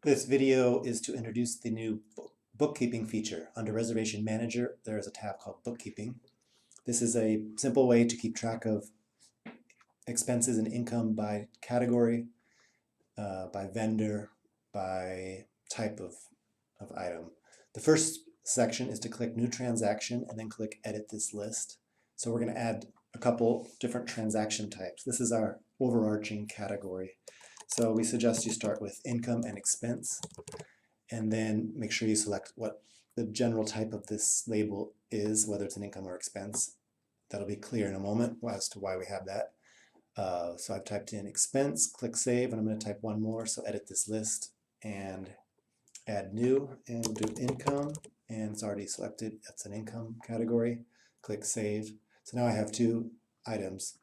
This video is to introduce the new bookkeeping feature. Under Reservation Manager, there is a tab called Bookkeeping. This is a simple way to keep track of expenses and income by category, by vendor, by type of item. The first section is to click New Transaction and then click Edit this list. So we're going to add a couple different transaction types. This is our overarching category. So we suggest you start with income and expense, and then make sure you select what the general type of this label is, whether it's an income or expense. That'll be clear in a moment as to why we have that. So I've typed in expense, click Save, and I'm going to type one more. So edit this list and add new, and we'll do income, and it's already selected. That's an income category. Click Save. So now I have two items.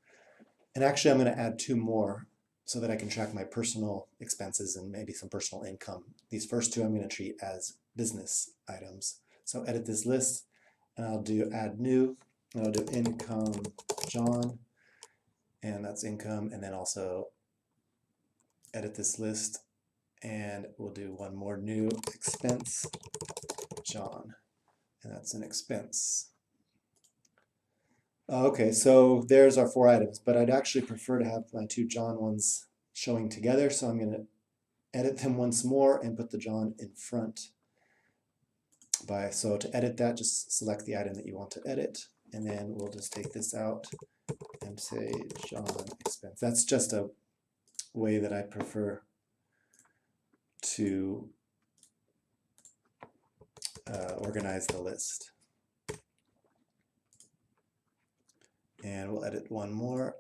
And actually I'm going to add two more so that I can track my personal expenses and maybe some personal income. These first two I'm going to treat as business items. So edit this list, and I'll do add new, and I'll do income John, and that's income, and then also edit this list, and we'll do one more new expense John, and that's an expense. Okay, so there's our four items, but I'd actually prefer to have my two John ones showing together, so I'm going to edit them once more and put the John in front. So to edit that, just select the item that you want to edit, and then we'll just take this out and say John expense. That's just a way that I prefer to organize the list. And we'll edit one more,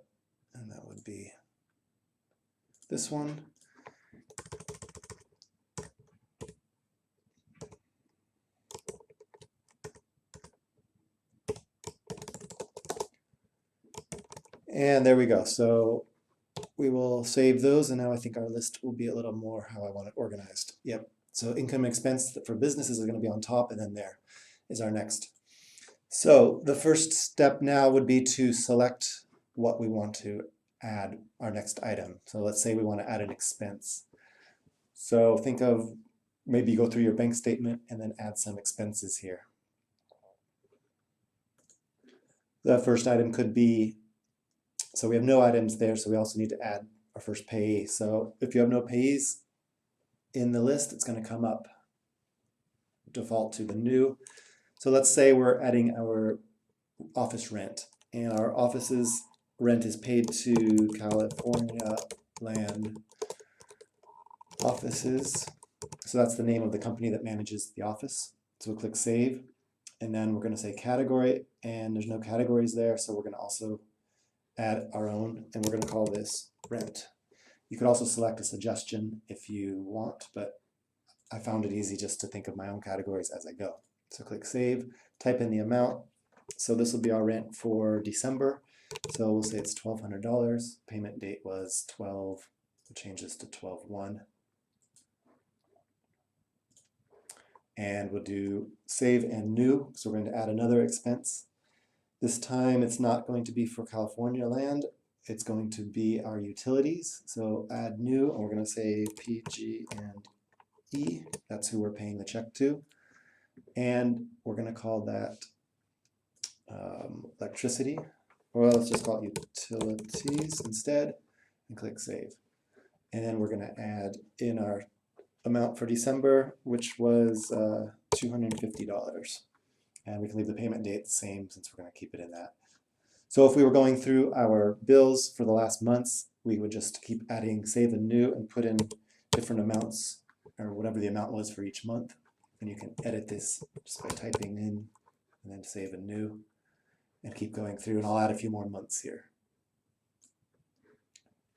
and that would be this one. And there we go. So we will save those, and now I think our list will be a little more how I want it organized. Yep. So income and expense for businesses are going to be on top, and then there is our next. So the first step now would be to select what we want to add our next item. So let's say we want to add an expense. So think of, maybe you go through your bank statement and then add some expenses here. The first item could be, so we have no items there, so we also need to add our first payee. So if you have no payees in the list, it's going to come up default to the new. So let's say we're adding our office rent, and our office's rent is paid to California Land Offices. So that's the name of the company that manages the office. So we'll click Save, and then we're going to say category, and there's no categories there, so we're going to also add our own, and we're going to call this rent. You could also select a suggestion if you want, but I found it easy just to think of my own categories as I go. So click Save, type in the amount. So this will be our rent for December. So we'll say it's $1,200. Payment date was 12, we'll change this to 12/1. And we'll do Save and New. So we're going to add another expense. This time it's not going to be for California Land. It's going to be our utilities. So add new, and we're going to say PG&E. That's who we're paying the check to. And we're going to call that electricity, or let's just call it utilities instead, and click Save. And then we're going to add in our amount for December, which was $250. And we can leave the payment date the same since we're going to keep it in that. So if we were going through our bills for the last months, we would just keep adding Save and New and put in different amounts, or whatever the amount was for each month. And you can edit this just by typing in and then Save and New, and keep going through, and I'll add a few more months here.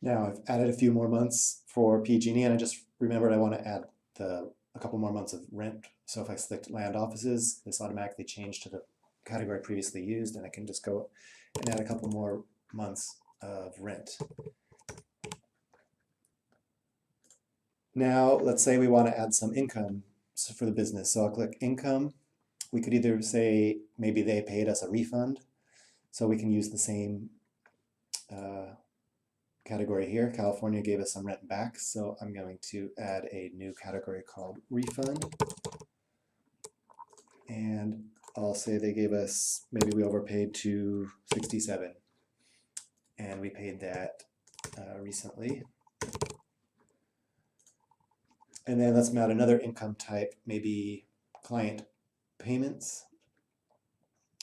Now I've added a few more months for PG&E, and I just remembered I want to add a couple more months of rent. So if I select land offices, this automatically changed to the category previously used, and I can just go and add a couple more months of rent. Now let's say we want to add some income for the business. So I'll click income. We could either say maybe they paid us a refund, so we can use the same category here. California gave us some rent back, so I'm going to add a new category called refund. And I'll say they gave us, maybe we overpaid to $67, and we paid that recently. And then let's add another income type, maybe client payments.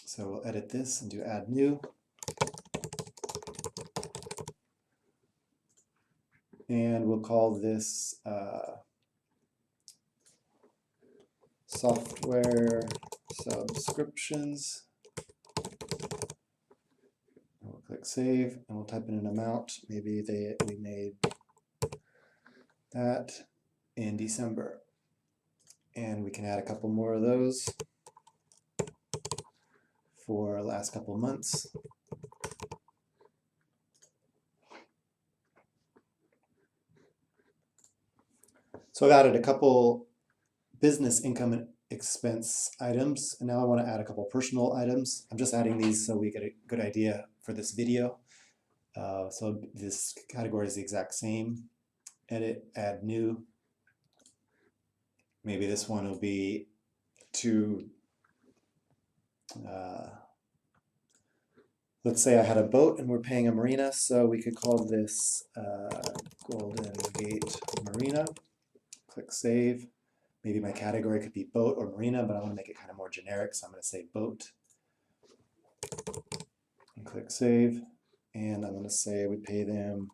So we'll edit this and do add new. And we'll call this software subscriptions. We'll click save and we'll type in an amount. Maybe we made that in December. And we can add a couple more of those for the last couple months. So I've added a couple business income and expense items, and now I want to add a couple personal items. I'm just adding these so we get a good idea for this video. So this category is the exact same. Edit, add new. Maybe this one will be to, let's say I had a boat and we're paying a marina, so we could call this Golden Gate Marina. Click save. Maybe my category could be boat or marina, but I want to make it kind of more generic, so I'm going to say boat. And click save. And I'm going to say we pay them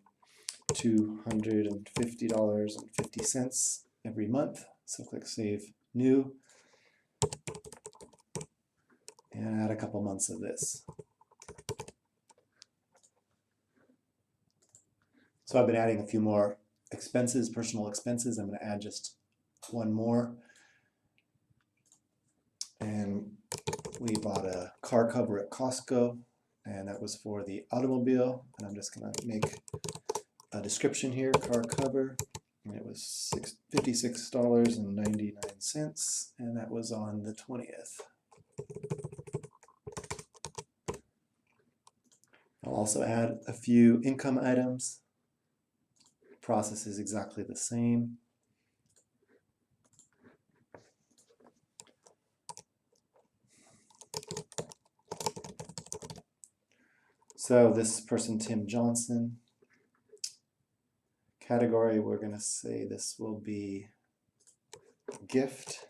$250.50 every month. So click save new. And add a couple months of this. So I've been adding a few more expenses, personal expenses. I'm going to add just one more. And we bought a car cover at Costco, and that was for the automobile. And I'm just going to make a description here, car cover. And it was $56.99, and that was on the 20th. I'll also add a few income items. Process is exactly the same. So this person, Tim Johnson, category, we're going to say this will be gift.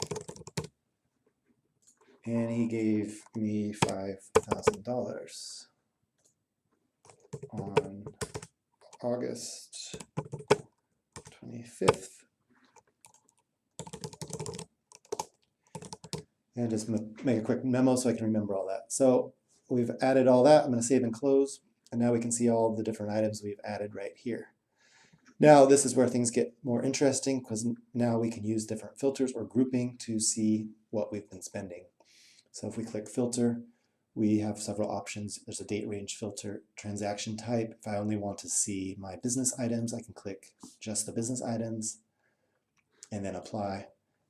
And he gave me $5,000 on August 25th. And just make a quick memo so I can remember all that. So we've added all that. I'm going to save and close. And now we can see all the different items we've added right here. Now this is where things get more interesting, because now we can use different filters or grouping to see what we've been spending. So if we click filter, we have several options. There's a date range filter, transaction type. If I only want to see my business items, I can click just the business items and then apply.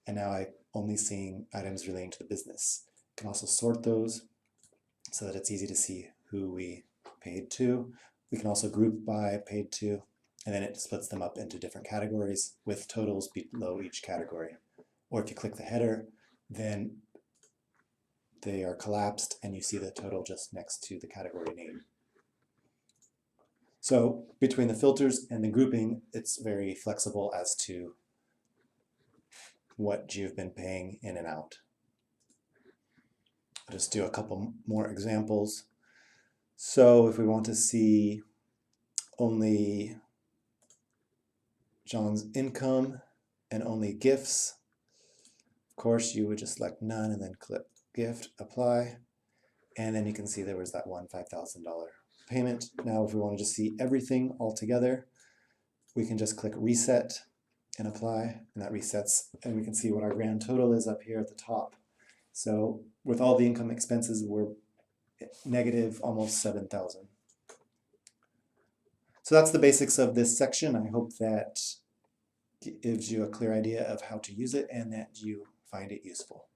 And now I'm only seeing items relating to the business. You can also sort those so that it's easy to see who we paid to. We can also group by paid to, and then it splits them up into different categories with totals below each category. Or if you click the header, then they are collapsed and you see the total just next to the category name. So between the filters and the grouping, it's very flexible as to what you've been paying in and out. I'll just do a couple more examples. So if we want to see only John's income and only gifts, of course you would just select none and then click gift, apply, and then you can see there was that one $5,000 payment. Now if we want to just see everything all together, we can just click reset and apply, and that resets, and we can see what our grand total is up here at the top. So with all the income expenses, we're negative almost 7,000. So that's the basics of this section. I hope that gives you a clear idea of how to use it and that you find it useful.